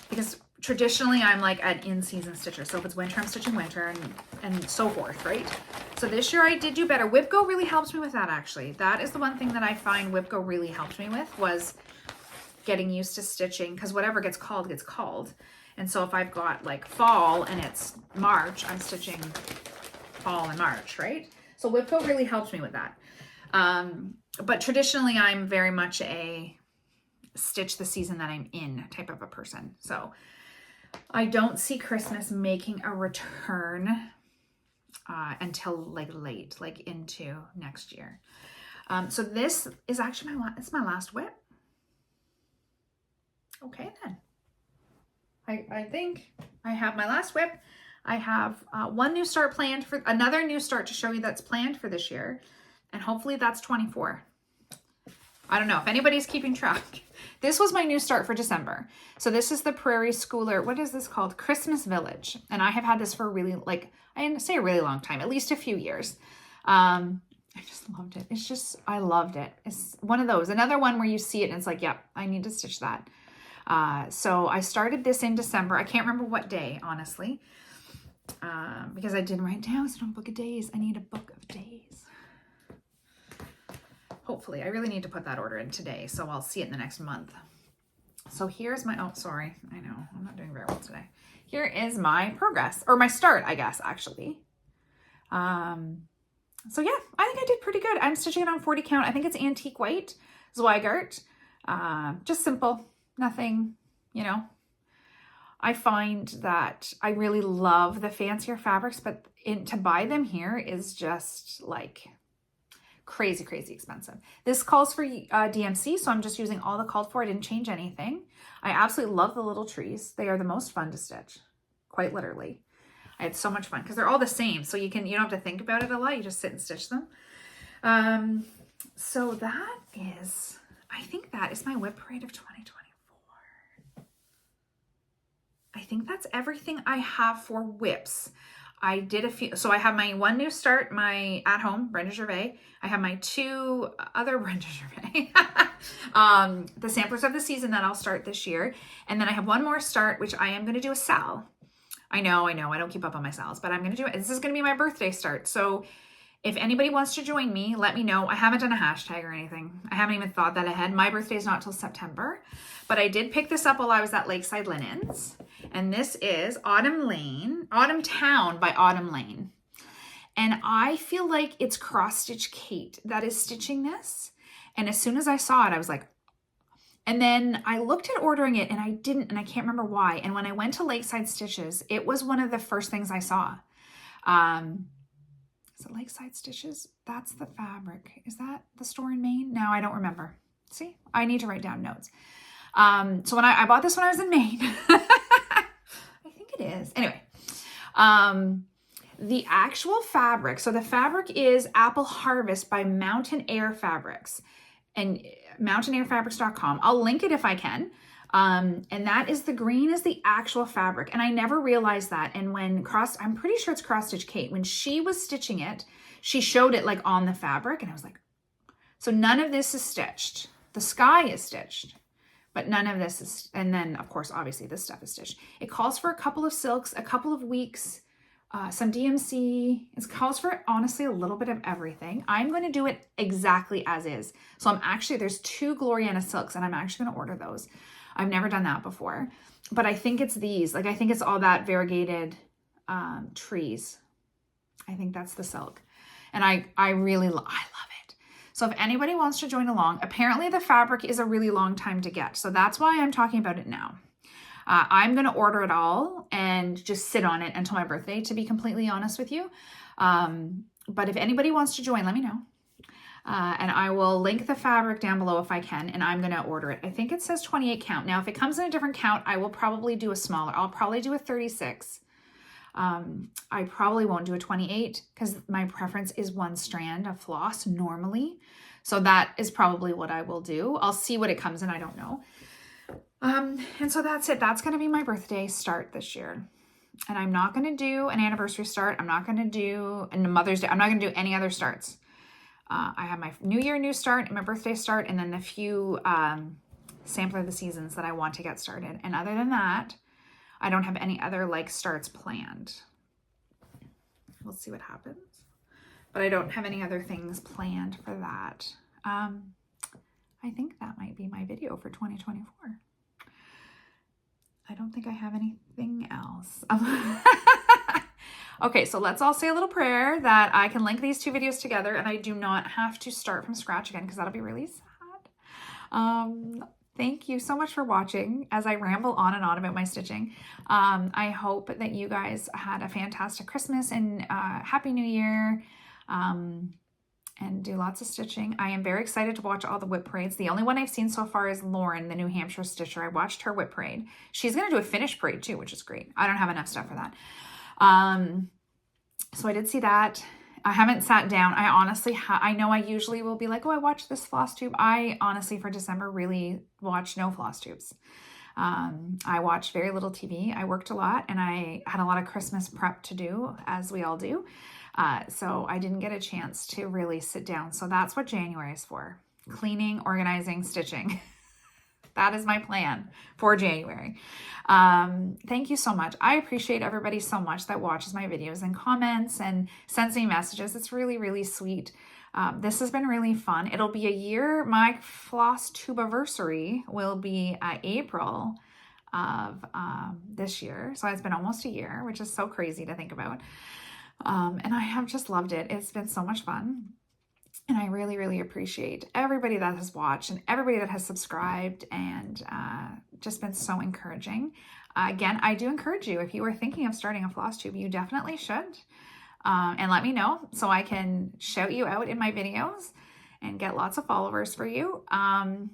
because traditionally I'm like an in-season stitcher. So if it's winter, I'm stitching winter and so forth, right? So this year I did do better. WIP Go really helps me with that actually. That is the one thing that I find WIP Go really helped me with was getting used to stitching, because whatever gets called gets called. And so if I've got like fall and it's March, I'm stitching fall and March, right? So WIP Parade really helps me with that. But traditionally I'm very much a stitch the season that I'm in type of a person. So I don't see Christmas making a return until like late, like into next year. So this is actually my last WIP. Okay then. I think I have my last WIP. I have one new start planned for another new start to show you that's planned for this year. And hopefully that's 24. I don't know if anybody's keeping track. This was my new start for December. So this is the Prairie Schooler. What is this called? Christmas Village. And I have had this for a really, like, I didn't say a really long time, at least a few years. I just loved it. It's just, I loved it. It's one of those, another one where you see it and it's like, yep, I need to stitch that. So I started this in December. I can't remember what day, honestly, because I didn't write down, so I don't book of days. I need a book of days. Hopefully, I really need to put that order in today, so I'll see it in the next month. So here's my, oh, sorry. I know, I'm not doing very well today. Here is my progress, or my start, I guess, actually. So yeah, I think I did pretty good. I'm stitching it on 40 count. I think it's antique white, Zweigart. Just simple, nothing, you know. I find that I really love the fancier fabrics, but to buy them here is just like crazy, crazy expensive. This calls for DMC, so I'm just using all the called for. I didn't change anything. I absolutely love the little trees. They are the most fun to stitch, quite literally. I had so much fun because they're all the same, so you don't have to think about it a lot. You just sit and stitch them. So that is, I think that is my WIP Parade of 2024. I think that's everything I have for WIPs. I did a few, so I have my one new start, my at home, Brenda Gervais. I have my two other Brenda Gervais, the samplers of the season that I'll start this year. And then I have one more start, which I am going to do a sal. I know, I don't keep up on my sals, but I'm going to do it. This is going to be my birthday start. So if anybody wants to join me, let me know. I haven't done a hashtag or anything. I haven't even thought that ahead. My birthday is not till September, but I did pick this up while I was at Lakeside Linens. And this is Autumn Town by Autumn Lane. And I feel like it's Cross Stitch Kate that is stitching this. And as soon as I saw it, I was like, and then I looked at ordering it and I didn't, and I can't remember why. And when I went to Lakeside Stitches, it was one of the first things I saw. Is it Lakeside Stitches? That's the fabric. Is that the store in Maine? No, I don't remember. See, I need to write down notes. So when I bought this when I was in Maine, I think it is. Anyway, the actual fabric. So the fabric is Apple Harvest by Mountain Aire Fabrics and mountainairefabrics.com. I'll link it if I can. And that is the green is the actual fabric. And I never realized that. And when I'm pretty sure it's Cross Stitch Kate, when she was stitching it, she showed it like on the fabric. And I was like, so none of this is stitched. The sky is stitched, but none of this is. And then of course, obviously this stuff is stitched. It calls for a couple of silks, a couple of weeks, some DMC. It calls for honestly a little bit of everything. I'm going to do it exactly as is. So there's 2 Gloriana silks and I'm actually going to order those. I've never done that before, but I think it's these. Like I think it's all that variegated trees. I think that's the silk, and I really love it. So if anybody wants to join along, apparently the fabric is a really long time to get, so that's why I'm talking about it now. I'm gonna order it all and just sit on it until my birthday, to be completely honest with you. But if anybody wants to join, let me know. And I will link the fabric down below if I can, and I'm going to order it. I think it says 28 count. Now, if it comes in a different count, I will probably do a smaller. I'll probably do a 36. I probably won't do a 28 because my preference is 1 strand of floss normally. So that is probably what I will do. I'll see what it comes in. I don't know. And so that's it. That's going to be my birthday start this year. And I'm not going to do an anniversary start. I'm not going to do a Mother's Day. I'm not going to do any other starts. I have my New Year new start and my birthday start, and then the few sampler of the seasons that I want to get started. And other than that, I don't have any other like starts planned. We'll see what happens. But I don't have any other things planned for that. I think that might be my video for 2024. I don't think I have anything else. Okay, so let's all say a little prayer that I can link these two videos together and I do not have to start from scratch again, because that'll be really sad. Thank you so much for watching as I ramble on and on about my stitching. I hope that you guys had a fantastic Christmas and Happy New Year. And do lots of stitching. I am very excited to watch all the WIP parades. The only one I've seen so far is Lauren, the New Hampshire stitcher. I watched her WIP parade. She's going to do a finish parade too, which is great. I don't have enough stuff for that. So I did see that. I haven't sat down. I honestly, I know I usually will be like, oh, I watched this floss tube. I honestly, for December, really watched no floss tubes. I watched very little TV. I worked a lot and I had a lot of Christmas prep to do, as we all do. So I didn't get a chance to really sit down. So that's what January is for. Cleaning, organizing, stitching. That is my plan for January. Thank you so much. I appreciate everybody so much that watches my videos and comments and sends me messages. It's really, really sweet. This has been really fun. It'll be a year. My FlossTubeversary will be April of this year. So it's been almost a year, which is so crazy to think about. And I have just loved it. It's been so much fun. And I really, really appreciate everybody that has watched and everybody that has subscribed and just been so encouraging. Again, I do encourage you, if you are thinking of starting a floss tube, you definitely should. And let me know so I can shout you out in my videos and get lots of followers for you. And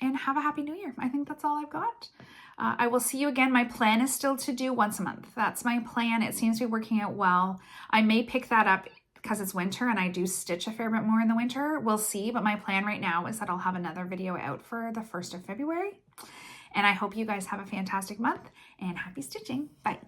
have a Happy New Year. I think that's all I've got. I will see you again. My plan is still to do once a month. That's my plan. It seems to be working out well. I may pick that up because it's winter and I do stitch a fair bit more in the winter. We'll see, but my plan right now is that I'll have another video out for the 1st of February. And I hope you guys have a fantastic month and happy stitching. Bye.